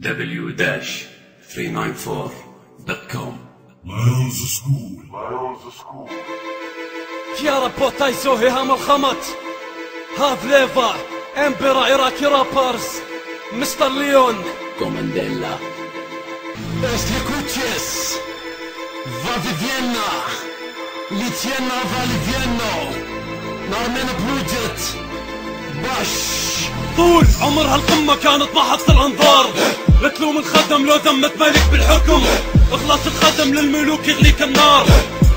w-394.com Lions School. Chiara Potaiso Hamel Khamat Havleva Emperor Iraqi Rappers Mr. Leon Comandella Escuches Va Vivienna Litienna Va Livienno نارمين بروجت باش طول عمر هالقمة كانت محط الانظار لا تلوم الخدم لو ذمت ملك بالحكم اخلاص الخدم للملوك يغليك النار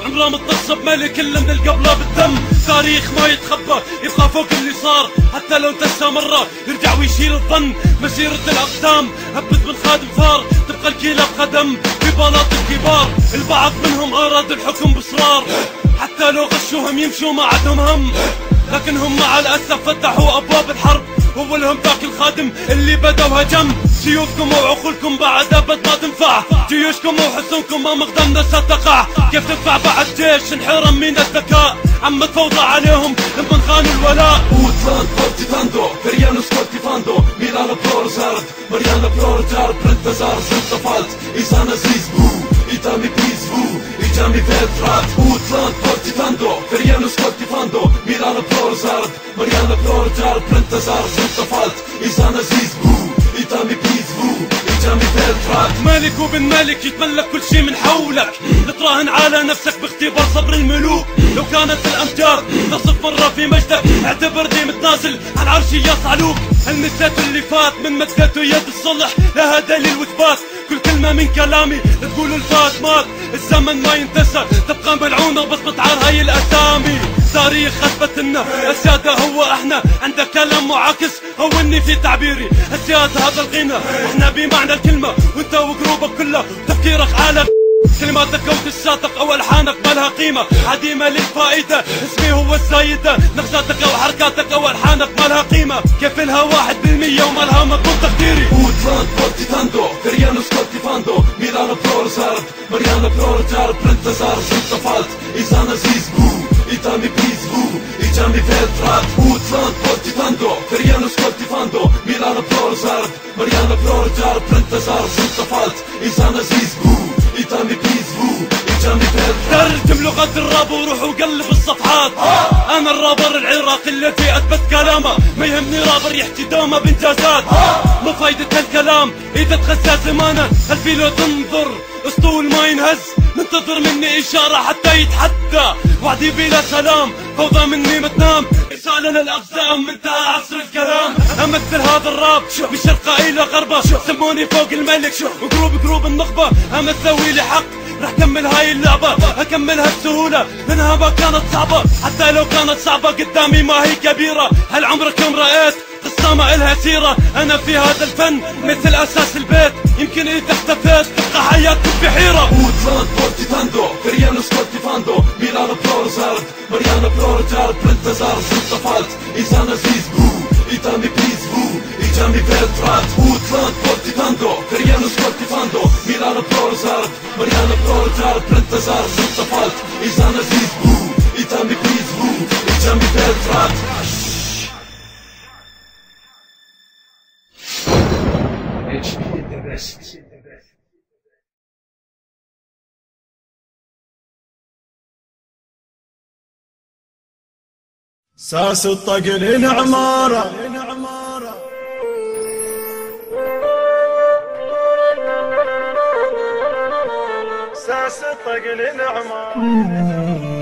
عمره متص بملك الا من القبلة بالدم تاريخ ما يتخبى يبقى فوق اللي صار حتى لو انتسى مرة يرجع ويشيل الظن مسيرة الاقدام هبت من خادم فار تبقى الكيلة بخدم في بلاط الكبار البعض منهم اراد الحكم باصرار حتى لو غشوهم يمشوا ما عندهم هم لكن هم مع الاسف فتحوا ابواب الحرب اولهم ذاك الخادم اللي بدوا هجم سيوفكم وعقولكم بعد ابد ما تنفع جيوشكم وحصونكم ما مقدمنا ستقع كيف تنفع بعد جيش انحرم من الذكاء عم تفوضى عليهم لمن خانوا الولاء Utland Portifando, Ferianus Portifando, Milano Prorozard, Mariana Prorojar, Prentazar, Zutafalt, Isana Zizbu, Itami Pizvu, Ijami Veltrat. Utland Portifando, Ferianus Portifando, Milano Prorozard, Mariana Prorojar, Prentazar, Zutafalt, Isana Zizbu, Itami Pizvu, Ijami Veltrat. ملك وبن ملك يتملك كل شي من حولك تراهن على نفسك باختبار صبر الملوك لو كانت الامجاد تصف مرة في مجدك اعتبرني متنازل عن عرشي يا صعلوك المسات اللي فات من مدته يد الصلح لها دليل واثبات كل كلمة من كلامي تقول الفات مات الزمن ما ينتسى تبقى ملعونة وبصمة عار هاي الاسامي تاريخ اثبت لنا السيادة هو احنا عندك كلام معاكس هوني في تعبيري السيادة هذا الغنى واحنا بمعنى الكلمة وانت وقروبك كلها تفكيرك عالم كلماتك او دساتك او الحانك ما لها قيمة عديمة للفائدة اسمي هو السيدة نغزاتك او حركاتك او الحانك ما لها قيمة كيف لها 1% وما لها مضمون تقديري Utland Portifando, Ferianus Portifando, Milano Prorozard, Mariana Prorojar, Prentazar, Zutafalt, Isana Zizbu, Itami Pizvu, Ijami Veltrat. Utland Portifando, Ferianus Portifando, Milano Prorozard, Mariana Prorojar, Prentazar, Zutafalt, Isana Zizbu, Itami Pizvu, Ijami Veltrat. ترجم لغة الراب وروح وقلب الصفحات انا الرابر العراقي الذي اثبت كلامه ما يهمني رابر يحكي دومه بانجازات مو فايدة هالكلام اذا تخسى زمانه الفيلو تنظر اسطول ما ينهز منتظر مني اشارة حتى يتحدى وعدي بلا سلام فوضى مني ما تنام رسالة للاقزام انتهى عصر الكلام امثل هذا الراب من شرقه الى غربه سموني فوق الملك وقروب النخبة امثل لي حق رح كمل هاي اللعبة هكملها بسهولة لانها ما كانت صعبة حتى لو كانت صعبة قدامي ما هي كبيرة هل عمركم رأيت قصة ما إلها سيرة انا في هذا الفن مثل اساس البيت يمكن اذا اختفيت تبقى حياتك بحيرة Utland Portifando, Ferianus Portifando, Milano Prorozard, Mariana Prorojar, Prentazar, Zutafalt, Isana Zizbu, Itami Pizvu, Ijami Veltrat. Utland Portifando, Ferianus Portifando, Milano Prorozard, Mariana Prorojar, Prentazar, Zutafalt, Isana Zizbu, Itami Pizvu, Ijami Veltrat. HP the best ساس الطقل العمارة ساس الطقل العمارة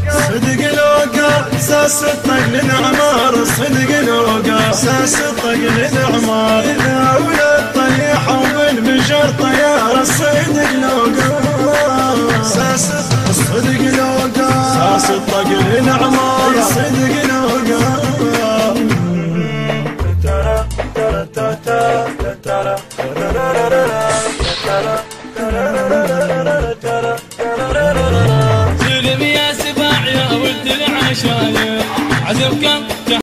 صدق لوقا ساس الطقل العمار صدق لوقا ساس الطقل العمار اذا ولد طيحه وبالمجر طياره صدق لوقا ساس الصدق لوقا ساس الطقل العمار صدق لوقا